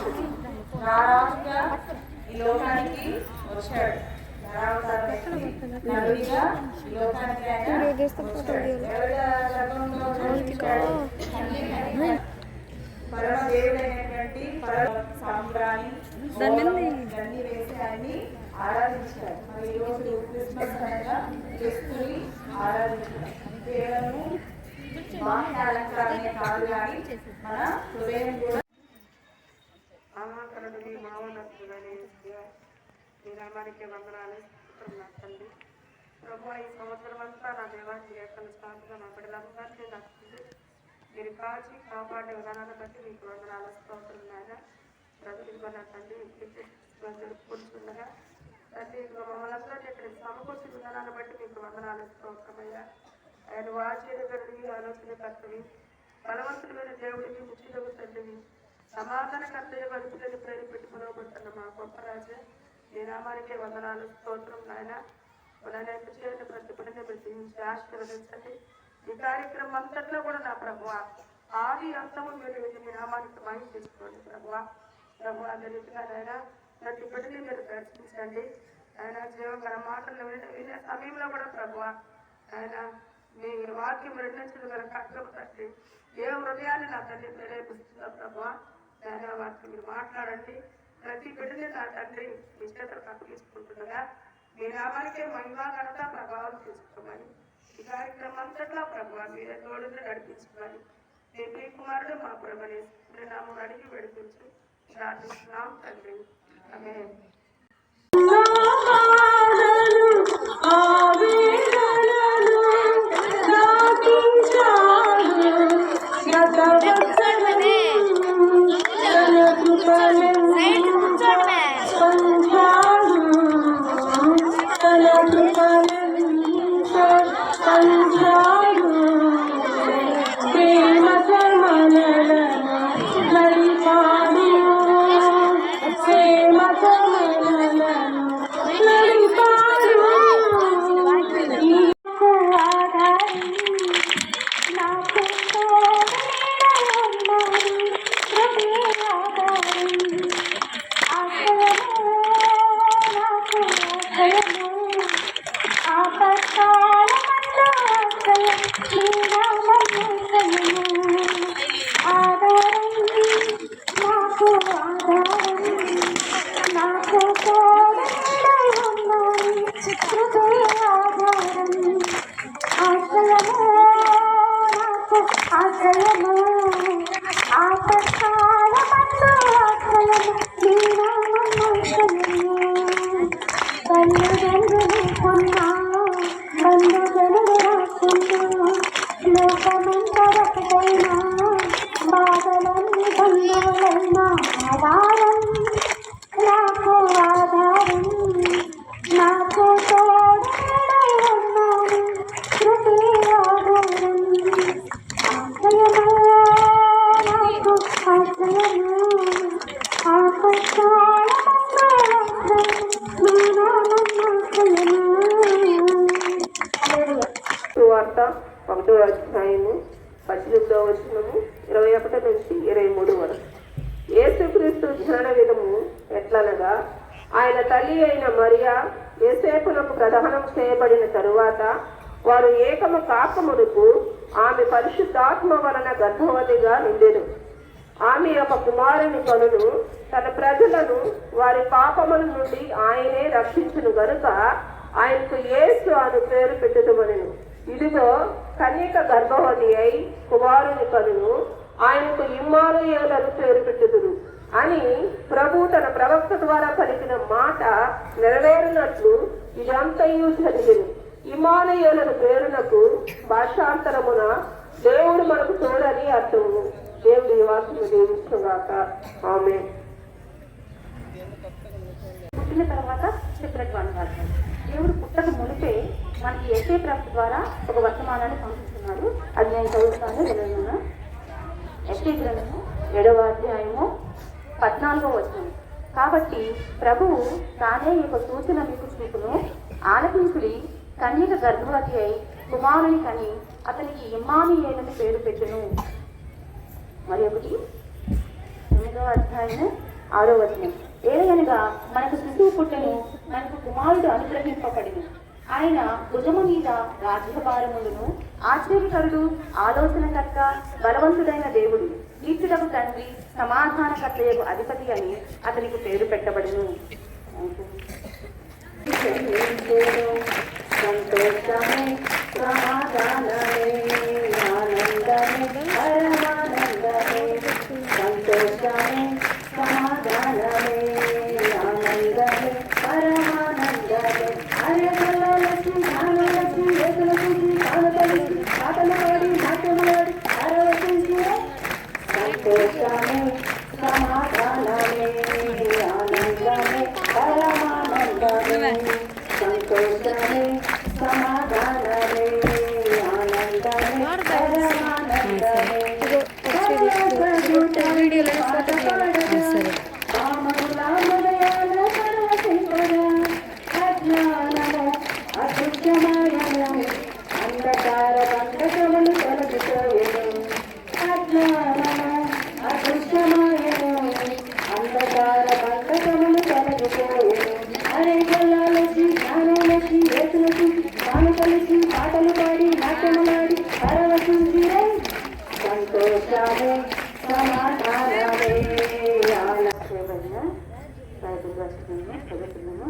రాజు, నా రాజుగా ఈ లోకానికి వచ్చాడు. నలుడిగా ఈ లోకానికి ఆయన పరమ దేవుడైనటువంటి సాంబ్రాణి గన్ని వేసి ఆయన్ని ఆరాధించారు. మరి ఈరోజు క్రిస్మస్ అనగా క్రీస్తుని ఆరాధించడం కేవలం బాహ్య అలంకరణే కాదు కానీ మన హృదయం కూడా ఆహాకరుడిని మావనస్తుడని మీ నామానికి వందనాలు తండ్రి. ప్రభు ఈ సంవత్సరం అంతా నా దేవానికి లేఖలు సాగుగా నా బిడ్డలందరినీ నచ్చింది. మీరు కాచి కాపాడే విధానాన్ని బట్టి మీకు వందనాలు స్తోత్రున్నాయన. ప్రతిభన తండ్రి జరుపుకుంటుండగా తండ్రి మమ్మల్ని అందరినీ ఇక్కడ సమకూర్చిన విధానాన్ని బట్టి మీకు వందనాలు స్తోత్రమయ్యా. ఆయన ఆశ్చర్యకరుడివి, ఆలోచనకర్తవి, బలవంతుడైన దేవుడివి, ముఖ్యులకు తండ్రివి, సమాధానకర్తయ్య వరుపులని ప్రేరు పెట్టుకునబడుతున్న మా గొప్ప రాజే మీ నామానికే వందనాలు స్తోత్రం నాయన. నన్ను చేయండి, ప్రతి పనిని ప్రతించి ఆశీర్వదించండి. ఈ కార్యక్రమం అంతట్లో కూడా నా ప్రభువ ఆది అంతము మీరు మీ నామానికి మహిమ చేసుకోండి ప్రభువ. ప్రభు అదే రీతిగా నాయన ప్రతి బిడ్డని మీరు దర్శించండి. ఆయన జీవగల మాటలు వినే సమయంలో కూడా ప్రభువ ఆయన మీ వాక్యం రెండించడం గల కట్టం తండ్రి ఏ హృదయాన్ని నా తండ్రి ప్రేరేపిస్తుందో ప్రభువ ఆయన వారికి మీరు మాట్లాడండి. ప్రతి బిడ్డని నా తండ్రి మీ చేతులకు అప్పగించుకుంటుండగా మీ నామానికే మహిమ ఘనత ప్రభావం తీసుకోమని ఈ కార్యక్రమం అంతట్లో ప్రభువ మీరే తోడుని నడిపించుకోమని మీ ప్రియ కుమారుడు మా ప్రభుని నామం అడిగి వెడిపించు ప్రార్థిస్తున్నాం తండ్రి. ఆమేన్. వార్త 1వ అధ్యాయము 18వ వచనము 21 నుంచి 23 వరకు. యేసుక్రీస్తు జ్ఞాన విధము ఎట్లనగా ఆయన తల్లి అయిన మరియా యోసేపునకు ప్రదానం చేయబడిన తరువాత వారు ఏకము కాకమునుకు ఆమె పరిశుద్ధాత్మ వలన గర్భవతిగా నిండెను. ఆమె ఒక కుమారుని కనును తన ప్రజలను వారి పాపముల నుండి ఆయనే రక్షించును గనుక ఆయనకు యేసు అను పేరు పెట్టుదమనెను. ఇదిగో కన్యక గర్భవతి అయి కుమారుని కనును ఆయనకు ఇమ్మానుయేలు పేరు పెట్టుదురు అని ప్రభు తన ప్రవక్త ద్వారా పలికిన మాట నెరవేరునట్లు ఇదంతయు జరిగెను. ఇమ్మానుయేలు పేరునకు భాషాంతరమున దేవుడు మనకు తోడని అర్థము. దేవుడి వాక్యము దీవించుగాక. ఆమేన్. పుట్టిన తర్వాత చెప్పినటువంటి దేవుడు పుట్టక మునిపే మనకి యేసే ప్రభు ద్వారా ఒక వర్తమానాన్ని పంపిస్తున్నాడు. అది నేను చదువుతాను. వినను. యెషయా గ్రంథము 7వ అధ్యాయము 14వ వచనం. కాబట్టి ప్రభువు తానే ఒక సూచన మీకు చూపును, ఆలకించుడి, కన్యక గర్భవతి అయి కుమారుని కని అతనికి ఇమ్మానుయేలని పేరు పెట్టును. మరి ఒకటి 9వ అధ్యాయము 6వ వచనం. ఏలయనగా మనకు శిశువు పుట్టెను, మనకు కుమారుడు అనుగ్రహింపబడిను, ఆయన భుజము మీద రాజ్యభారములను, ఆశ్చర్యకరుడు, ఆలోచనకర్త, బలవంతుడైన దేవుడు, కీర్తులకు తండ్రి, సమాధానకర్తయకు అధిపతి అని అతనికి పేరు పెట్టబడును. సంతోషమే, సమాధానమే, ఆనందమే, పరమానందమే. సంతోషమే, సమాధానమే, ఆనందమే, పరమానందమే. అరగలసి జ్ఞానలసి యేసులసి కాలకలిసి పాటలు పాడి నాట్యమాడి అరవసించే. సంతోషమే, సమాధానమే, ఆనందమే, పరమానందమే. సంతోషమే, సమాధానమే, ఆనందమే, పరమానందమే. అంధకార బంధకములు తొలగిపోయెను, అజ్ఞానము అదృశ్యమాయెను. అంధకార బంధకములు తొలగిపోయెను. అరే గొల్లాలసి జ్ఞానలసి యేసులసి తాను కలిసి పాటలు పాడి నాట్యములాడి పరవశించిరే. సంతోషమే, సమాధానమే. బైబిల్ వచనము చదువుతున్నాము.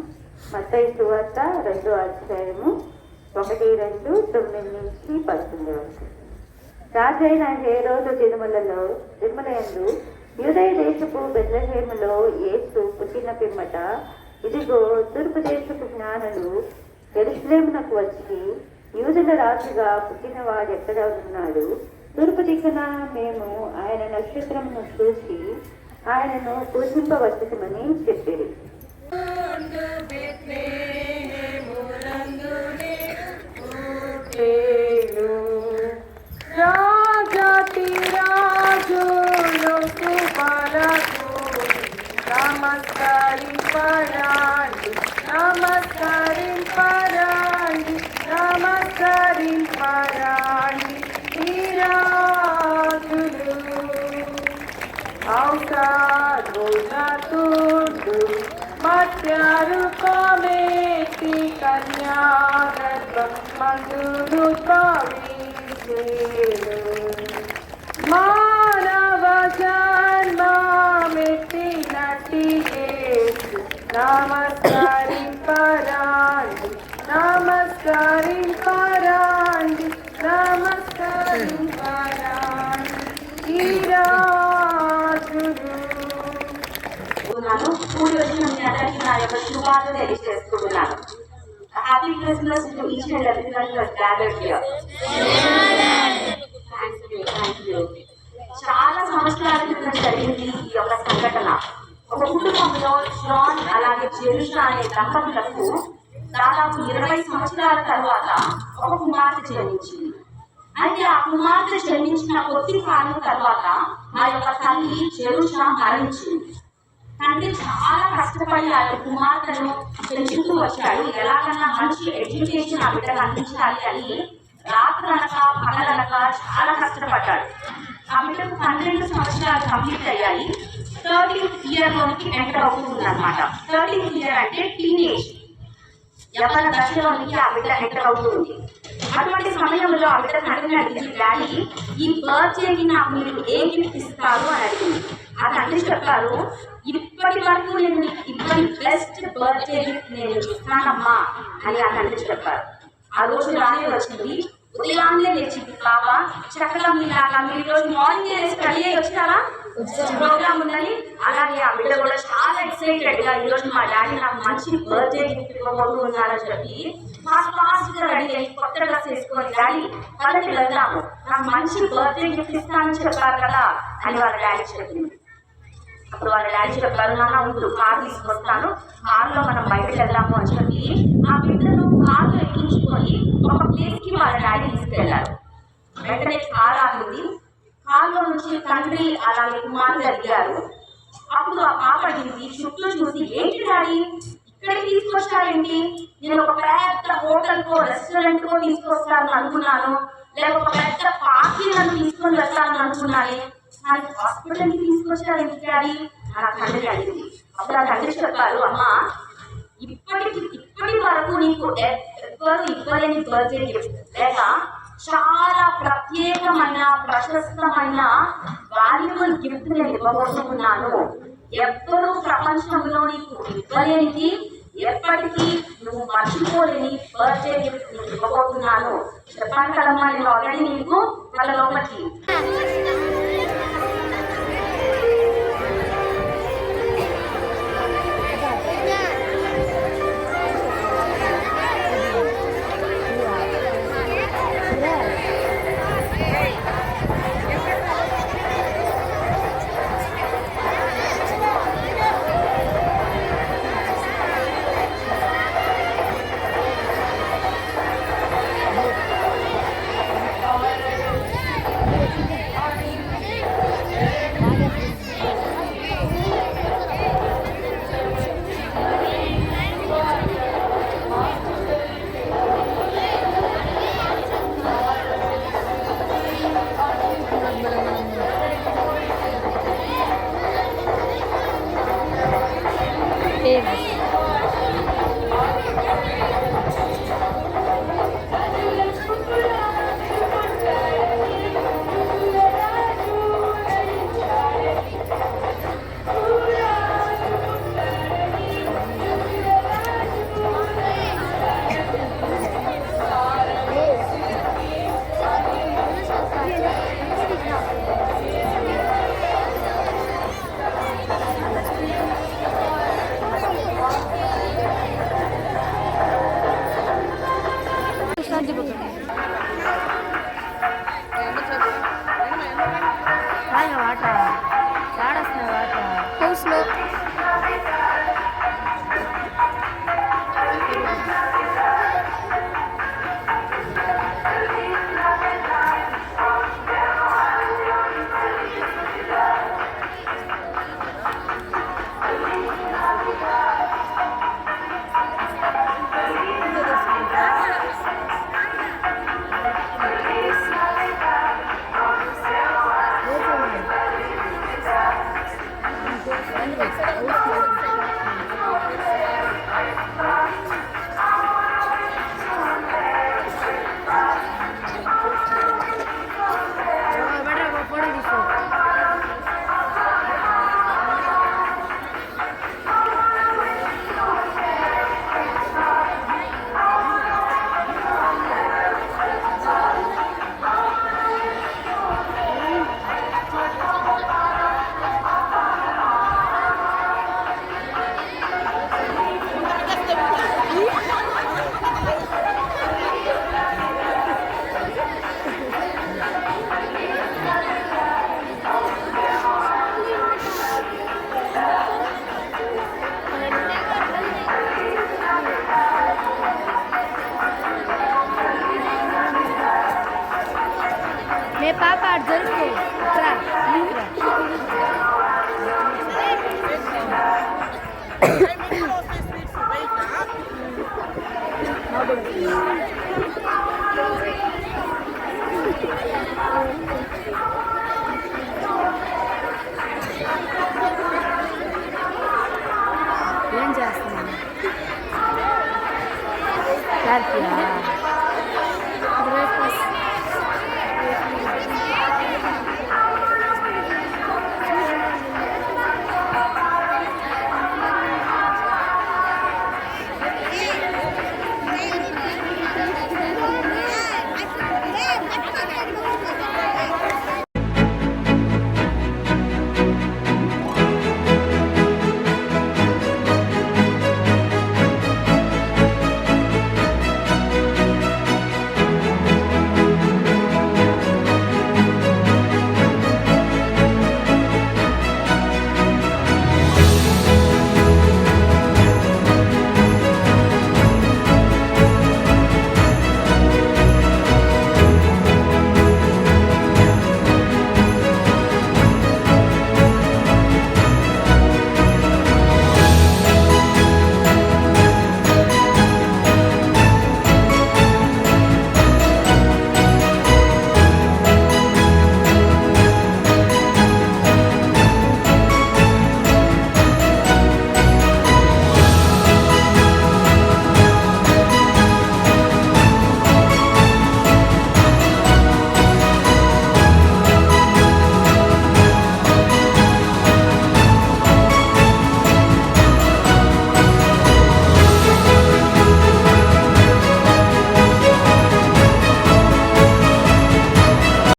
మత్తయి సువార్త 2వ అధ్యాయము 1, 2, 9 నుంచి 11 వరకు. రాజైన హేరోదు దినములందు యూదయ దేశపు బెత్లెహేములో యేసు పుట్టిన పిమ్మట, ఇదిగో తూర్పు దేశపు జ్ఞానులు యెరూషలేమునకు వచ్చి, యూదుల రాజుగా పుట్టినవాడు ఎక్కడ ఉన్నాడు? తూర్పు దిక్కున మేము ఆయన నక్షత్రమును చూసి ఆయనను పూజింపవచ్చుమని చెప్పారు. రాజాతి రాజులకు పరకు నమస్కరింపరాండి, నమస్కరింపరాండి, నమస్కరింపరాండి. ఈ రాజులు ఔషధులతోడు మత్యారు కోమేటి కన్యాగర్భం మందులు కవిసేను. మానవ జన్మమెత్తినట్టి యేసు నమస్కరింపరాండి, నమస్కరింపరాండి, నమస్కరింపరాండి. ఈ రాజులు కూడి వచ్చిన మీ అందరికీ నా యొక్క శుభాలు తెలియజేసుకుంటున్నాను. Happy Christmas to each and everyone who has gathered here. Thank you. చాలా సంవత్సరాల క్రితం జరిగింది ఈ యొక్క సంఘటన. ఒక కుటుంబంలో జాన్ అలాగే జెరుషా అనే దంపతులకు దాదాపు 20 సంవత్సరాల తర్వాత ఒక కుమార్తె జన్మించింది. అయితే ఆ కుమార్తె జన్మించిన కొద్ది కాలం తర్వాత ఆ యొక్క తల్లి జెరుషా మరణించింది. తండ్రి చాలా కష్టపడి ఆ యొక్క కుమార్తెను పెంచుతూ వచ్చాడు. ఎలాగన్నా మంచి ఎడ్యుకేషన్ ఆ బిడ్డకు అందించాలి అని రాత్రనక పగలనక చాలా కష్టపడ్డాడు. ఆ బిడ్డకు 12 సంవత్సరాలు కంప్లీట్ అయ్యాయి. 13th ఇయర్లోనికి ఎంటర్ అవుతుంది అనమాట. 13th ఇయర్ అంటే టీనేజ్, యవ్వన దశలోనికి ఆ బిడ్డ ఎంటర్ అవుతుంది. అటువంటి సమయంలో ఆ బిడ్డ తండ్రిని అడిగింది, డాడీ ఈ బర్త్డేకి నాకు మీరు ఏ గిఫ్ట్ ఇస్తారు అని అడిగింది. ఆ తండ్రి చెప్పారు, ఇప్పటి వరకు నేను ఇప్పటి బెస్ట్ బర్త్డే గిఫ్ట్ నేను ఇస్తానమ్మా అని ఆ తండ్రి చెప్పారు. ఆ రోజు రానే వచ్చింది. ఉదయాన్నే లేచింది పాప, చక్కగా మీలాగా మీరు ఈరోజు మార్నింగ్ వేసి రెడీ అయ్యి వచ్చారా, ప్రోగ్రామ్ ఉందని. అలాగే ఆ బిడ్డ కూడా చాలా ఎక్సైటెడ్ గా ఈరోజు మా డాడీ నాకు మంచి బర్త్డే గిఫ్ట్ ఇవ్వబోతూ ఉన్నారని చెప్పి ఫాస్ట్ గా రెడీ అయ్యి కొత్త డ్రెస్ వేసుకొని, డాడీ వాళ్ళకి వెళ్దాము, నాకు మంచి బర్త్డే గిఫ్ట్ ఇస్తానని చెప్పారు కదా అని వాళ్ళ డాడీ చెప్పింది. అప్పుడు వాళ్ళ డాడీ చెప్పారు, నాన్న ఉండు కార్ తీసుకొస్తాను, కార్లో మనం బయటకు వెళ్దాము అని చెప్పి ఆ బిడ్డను కార్లో ఎక్కించుకొని ఒక ప్లేస్ కి వాళ్ళ డాడీ తీసుకెళ్లారు. వెంటనే కార్ ఆగింది. కార్లో నుంచి తండ్రి అలాగే కుమార్తె అడిగారు. అప్పుడు ఆ పాప అడిగింది, చుట్టూ చూసి, ఏంటి డాడీ ఇక్కడికి తీసుకొచ్చారేంటి? నేను ఒక పెద్ద హోటల్ కో రెస్టారెంట్ కో తీసుకొస్తాను అనుకున్నాను, లేక ఒక పెద్ద పార్టీ నన్ను తీసుకొని వెళ్తాను అనుకున్నాను, హాస్పిటల్కి తీసుకొచ్చారేంటి డాడీ ఆ తండ్రి అడిగింది. అప్పుడు ఆ తండ్రి చెప్పారు, అమ్మ ఇప్పటి వరకు నీకు ఎవ్వరు ఇవ్వలేని బర్త్డే గిఫ్ట్ లేక చాలా ప్రత్యేకమైన ప్రశస్తమైన వాల్యుబుల్ గిఫ్ట్ నేను ఇవ్వబోతున్నాను. ఎవ్వరూ ప్రపంచంలో నీకు ఇవ్వలేనిది, ఎప్పటికీ నువ్వు మర్చిపోలేని బర్త్డే గిఫ్ట్ నీకు ఇవ్వబోతున్నాను. చెప్పాను కదమ్మా, నేను ఆల్రెడీ నీకు వాళ్ళ లోపలికి హౌస్లో మే పాప జరుపు ఏం చేస్తున్నాను